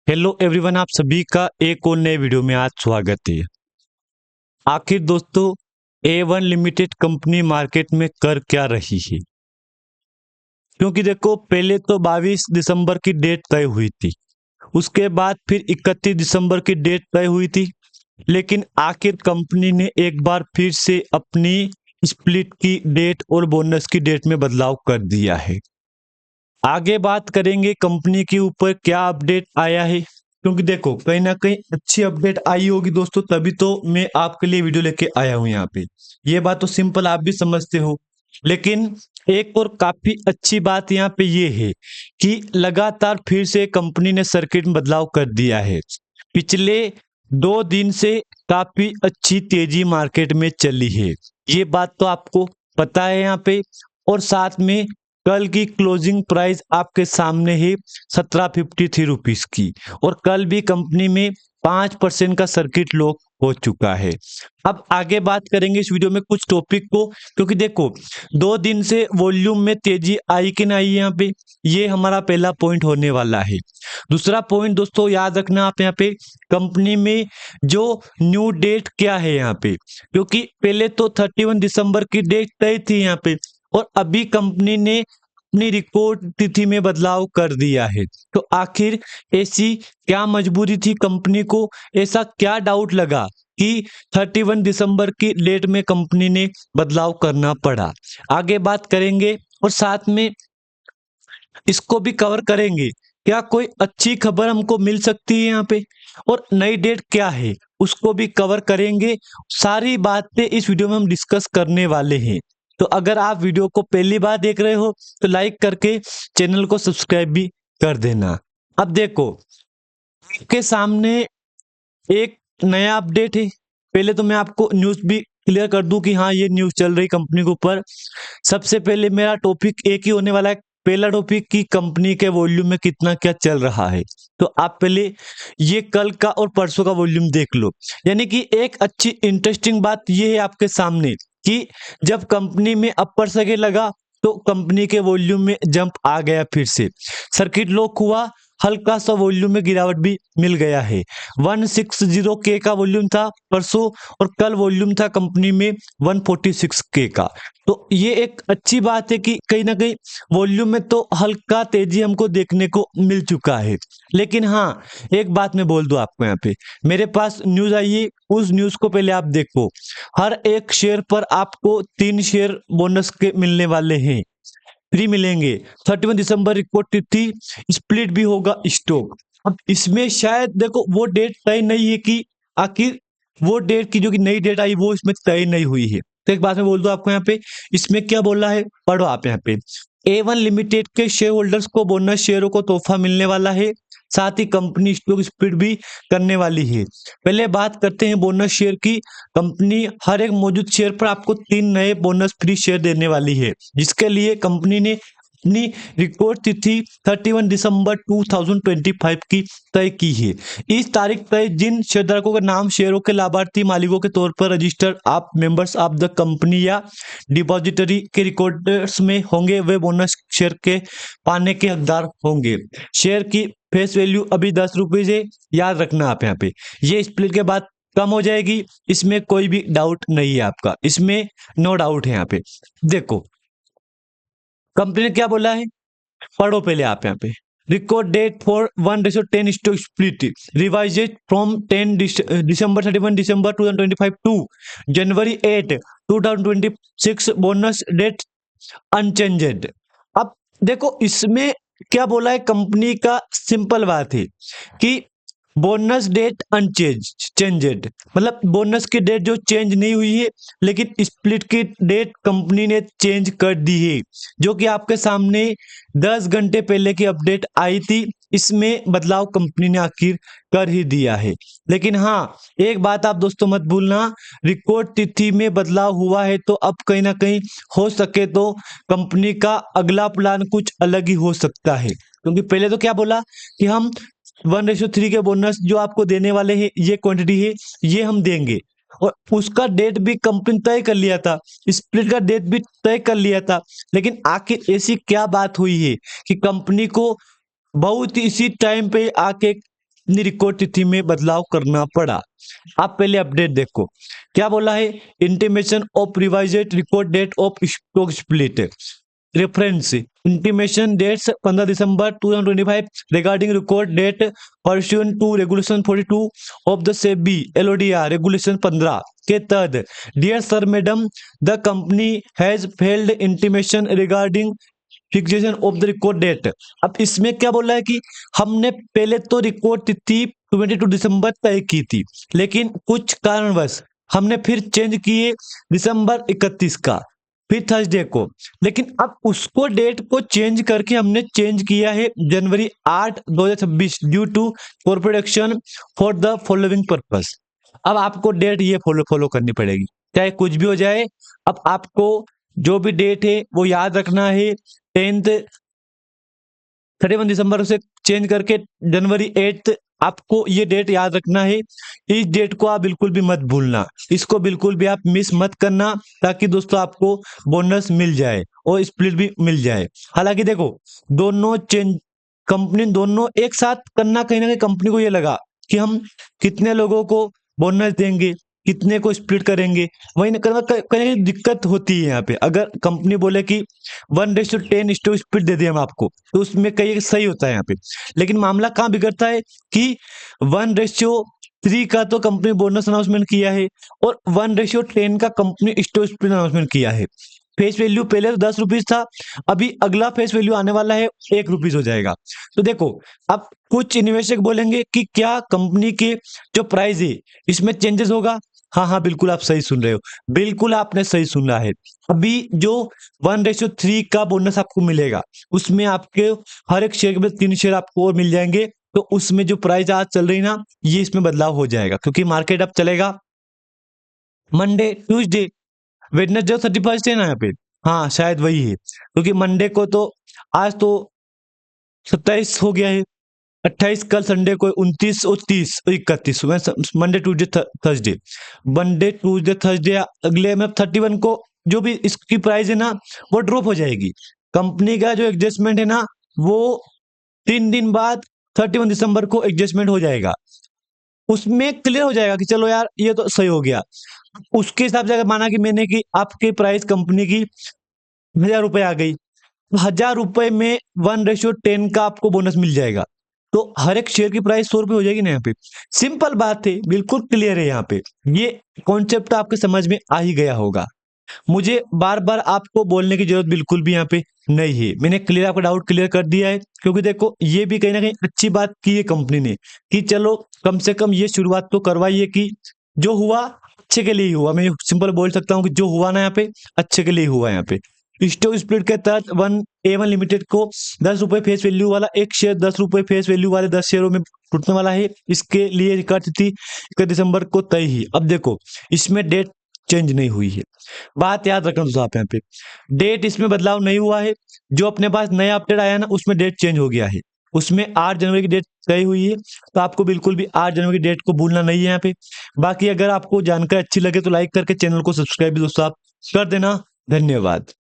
Hello everyone, आप सभी का एक और नए वीडियो में आज स्वागत है। आखिर दोस्तों, A1 लिमिटेड कंपनी मार्केट में कर क्या रही है? क्योंकि देखो, पहले तो 22 दिसंबर की डेट तय हुई थी, उसके बाद फिर 31 दिसंबर की डेट तय हुई थी। लेकिन आखिर कंपनी ने एक बार फिर से अपनी स्प्लिट की डेट और बोनस की डेट में बदलाव कर दिया है। आगे बात करेंगे कंपनी के ऊपर क्या अपडेट आया है, क्योंकि देखो कहीं ना कहीं अच्छी अपडेट आई होगी दोस्तों, तभी तो मैं आपके लिए वीडियो लेके आया हूं यहाँ पे। ये बात तो सिंपल, आप भी समझते हो। लेकिन एक और काफी अच्छी बात यहाँ पे ये है कि लगातार फिर से कंपनी ने सर्किट में बदलाव कर दिया है। पिछले 2 दिन से काफी अच्छी तेजी मार्केट में चली है, ये बात तो आपको पता है यहाँ पे। और साथ में कल की क्लोजिंग प्राइस आपके सामने है 1753 रुपीज की, और कल भी कंपनी में 5% का सर्किट लॉक हो चुका है। अब आगे बात करेंगे इस वीडियो में कुछ टॉपिक को, क्योंकि देखो 2 दिन से वॉल्यूम में तेजी आई कि नहीं यहाँ पे, ये हमारा पहला पॉइंट होने वाला है। दूसरा पॉइंट दोस्तों याद रखना आप यहाँ पे, कंपनी में जो न्यू डेट क्या है यहाँ पे, क्योंकि पहले तो 31 दिसंबर की डेट तय थी यहाँ पे, और अभी कंपनी ने अपनी रिकॉर्ड तिथि में बदलाव कर दिया है। तो आखिर ऐसी क्या मजबूरी थी कंपनी को, ऐसा क्या डाउट लगा कि 31 दिसंबर की डेट में कंपनी ने बदलाव करना पड़ा? आगे बात करेंगे और साथ में इसको भी कवर करेंगे, क्या कोई अच्छी खबर हमको मिल सकती है यहाँ पे, और नई डेट क्या है उसको भी कवर करेंगे। सारी बातें इस वीडियो में हम डिस्कस करने वाले हैं। तो अगर आप वीडियो को पहली बार देख रहे हो तो लाइक करके चैनल को सब्सक्राइब भी कर देना। अब देखो, आपके सामने एक नया अपडेट है। पहले तो मैं आपको न्यूज़ भी क्लियर कर दूं कि हाँ, ये न्यूज़ चल रही कंपनी के ऊपर। सबसे पहले मेरा टॉपिक एक ही होने वाला है। पहला टॉपिक कि कंपनी के वॉल्यूम में कितना क्या चल रहा है। तो आप पहले ये कल का और परसों का वॉल्यूम देख लो। यानी कि एक अच्छी इंटरेस्टिंग बात ये है आपके सामने कि जब कंपनी में अपर सर्किट लगा तो कंपनी के वॉल्यूम में जंप आ गया, फिर से सर्किट लॉक हुआ, हल्का सा वॉल्यूम में गिरावट भी मिल गया है। 160K का वॉल्यूम था परसों, और कल वॉल्यूम था कंपनी में 146K का। तो ये एक अच्छी बात है कि कहीं ना कहीं वॉल्यूम में तो हल्का तेजी हमको देखने को मिल चुका है। लेकिन हाँ, एक बात मैं बोल दूं आपको, यहाँ पे मेरे पास न्यूज आई है, उस न्यूज को पहले आप देखो। हर एक शेयर पर आपको 3 शेयर बोनस के मिलने वाले हैं, फ्री मिलेंगे। 31 दिसंबर रिपोर्ट तिथि, स्प्लिट भी होगा स्टॉक। अब इसमें शायद देखो वो डेट तय नहीं है कि आखिर वो डेट की जो कि नई डेट आई वो इसमें तय नहीं हुई है। तो एक बात मैं बोल दूं आपको यहाँ पे, इसमें क्या बोल रहा है पढ़ो आप यहाँ पे। A1 लिमिटेड के शेयर होल्डर्स को बोनस शेयरों को तोहफा मिलने वाला है, साथ ही कंपनी स्टॉक स्प्लिट भी करने वाली है। पहले बात करते हैं बोनस शेयर की। कंपनी हर एक मौजूद शेयर पर आपको 3 नए बोनस फ्री शेयर देने वाली है, जिसके लिए कंपनी ने अपनी रिकॉर्ड तिथि 31 दिसंबर 2025 की तय की है। इस तारीख तय जिन शेयरधारकों का नाम शेयरों के लाभार्थी मालिकों के तौर पर रजिस्टर्ड आप मेंबर्स ऑफ द कंपनी या डिपॉजिटरी के रिकॉर्डर्स में होंगे, वे बोनस शेयर के पाने के हकदार होंगे। शेयर की फेस वैल्यू अभी 10 रुपीज है, याद रखना आप यहाँ पे। ये स्प्लिट के बाद कम हो जाएगी, इसमें कोई भी डाउट नहीं है आपका, इसमें नो डाउट है यहाँ पे। देखो कंपनी ने क्या बोला है, पढ़ो पहले आप यहाँ पे। Record date for 1:10 stock split revised from 10 December 31 December 2025 to January 8 2026, bonus date unchanged. अब देखो इसमें क्या बोला है कंपनी का, सिंपल बात है कि बोनस डेट अनचेंज चेंजेड, मतलब बोनस की डेट जो चेंज नहीं हुई है, लेकिन स्प्लिट की डेट कंपनी ने चेंज कर दी है, जो कि आपके सामने 10 घंटे पहले की अपडेट आई थी। इसमें बदलाव कंपनी ने आखिर कर ही दिया है। लेकिन हाँ, एक बात आप दोस्तों मत भूलना, रिकॉर्ड तिथि में बदलाव हुआ है तो अब कहीं ना कहीं हो सके तो कंपनी का अगला प्लान कुछ अलग ही हो सकता है। क्योंकि पहले तो क्या बोला कि हम 1:3 के बोनस जो आपको देने वाले हैं, ये क्वांटिटी है, ये हम देंगे, और उसका डेट भी कंपनी तय कर लिया था, स्प्लिट का डेट भी तय कर लिया था। लेकिन आखिर ऐसी क्या बात हुई है कि कंपनी को बहुत इसी टाइम पे आके अपनी रिकॉर्ड तिथि में बदलाव करना पड़ा। आप पहले अपडेट देखो क्या बोला है, intimation of revised record date of stock split, reference intimation dates 15 December 2025 regarding record date pursuant to regulation 42 of the SEBI LODR regulation 15 के तहत। Dear sir madam, the company has filed intimation regarding fixation of the record date. अब इसमें क्या बोला है कि हमने पहले तो रिकॉर्ड तिथि 22 दिसंबर तय की थी, लेकिन कुछ कारणवश हमने फिर चेंज किए दिसंबर 31 का, फिर थर्सडे को, लेकिन अब उसको डेट को चेंज करके हमने चेंज किया है जनवरी 8 2026 due to corporate action for the following purpose. अब आपको डेट ये फॉलो करनी पड़ेगी, चाहे कुछ भी हो जाए। अब आपको जो भी डेट है वो याद रखना है, 31 दिसंबर से चेंज करके जनवरी 8 आपको ये डेट याद रखना है। इस डेट को आप बिल्कुल भी मत भूलना, इसको बिल्कुल भी आप मिस मत करना, ताकि दोस्तों आपको बोनस मिल जाए और स्प्लिट भी मिल जाए। हालांकि देखो, दोनों चेंज कंपनी दोनों एक साथ करना, कहीं ना कहीं कंपनी को ये लगा कि हम कितने लोगों को बोनस देंगे, कितने को स्प्लिट करेंगे, वही कहीं दिक्कत होती है यहाँ पे। अगर कंपनी बोले कि 1:10 स्प्लिट दे दिए हम आपको, तो उसमें कहीं सही होता है यहाँ पे। लेकिन मामला कहाँ बिगड़ता है कि 1:3 का तो कंपनी बोनस अनाउंसमेंट किया है और 1:10 का कंपनी स्टॉक स्प्लिट अनाउंसमेंट किया है। फेस वैल्यू पहले तो 10 रुपीज था, अभी अगला फेस वैल्यू आने वाला है 1 रुपीज हो जाएगा। तो देखो, अब कुछ इन्वेस्टर बोलेंगे कि क्या कंपनी के जो प्राइस है इसमें चेंजेस होगा। हाँ हाँ, बिल्कुल आप सही सुन रहे हो, बिल्कुल आपने सही सुना है। अभी जो 1:3 का बोनस आपको मिलेगा, उसमें आपके हर एक शेयर में 3 शेयर आपको और मिल जाएंगे। तो उसमें जो प्राइस आज चल रही ना, ये इसमें बदलाव हो जाएगा, क्योंकि मार्केट अब चलेगा मंडे ट्यूसडे वेडनेसडे 31 है ना यहाँ पे। हाँ शायद वही है, क्योंकि मंडे को तो आज तो 27 हो गया है, 28 कल संडे को 29 और 30 और 31 Monday Tuesday Thursday, Monday Tuesday Thursday अगले में 31 को जो भी इसकी प्राइस है ना वो ड्रॉप हो जाएगी। कंपनी का जो एडजस्टमेंट है ना, वो 3 दिन बाद 31 दिसंबर को एडजस्टमेंट हो जाएगा, उसमें क्लियर हो जाएगा कि चलो यार ये तो सही हो गया। उसके हिसाब से अगर माना कि मैंने कि आपकी प्राइस कंपनी की 1000 रुपए आ गई, 1000 रुपए में 1:10 का आपको बोनस मिल जाएगा, तो हर एक शेयर की प्राइस 100 रुपए हो जाएगी ना यहाँ पे। सिंपल बात है, बिल्कुल क्लियर है यहाँ पे, ये कॉन्सेप्ट आपके समझ में आ ही गया होगा। मुझे बार बार आपको बोलने की जरूरत बिल्कुल भी यहाँ पे नहीं है, मैंने क्लियर आपका डाउट क्लियर कर दिया है। क्योंकि देखो, ये भी कहीं ना कहीं अच्छी बात की है कंपनी ने कि चलो कम से कम ये शुरुआत तो करवाई है कि जो हुआ अच्छे के लिए ही हुआ। मैं सिंपल बोल सकता हूँ कि जो हुआ ना यहाँ पे अच्छे के लिए हुआ। यहाँ पे स्टॉक स्प्लिट के तहत A1 लिमिटेड को 10 रुपए फेस वैल्यू वाला एक शेयर 10 रुपए फेस वैल्यू वाले 10 शेयरों में टूटने वाला है। इसके लिए रिकॉर्ड तिथि 31 दिसंबर को तय ही। अब देखो, इसमें डेट चेंज नहीं हुई है, बात याद रखना दोस्तों। आप यहाँ पे डेट इसमें बदलाव नहीं हुआ है, जो अपने पास नया अपडेट आया ना उसमें डेट चेंज हो गया है। उसमें 8 जनवरी की डेट तय हुई है, तो आपको बिल्कुल भी 8 जनवरी की डेट को भूलना नहीं है यहाँ पे। बाकी अगर आपको जानकारी अच्छी लगे तो लाइक करके चैनल को सब्सक्राइब भी दोस्तों आप कर देना। धन्यवाद।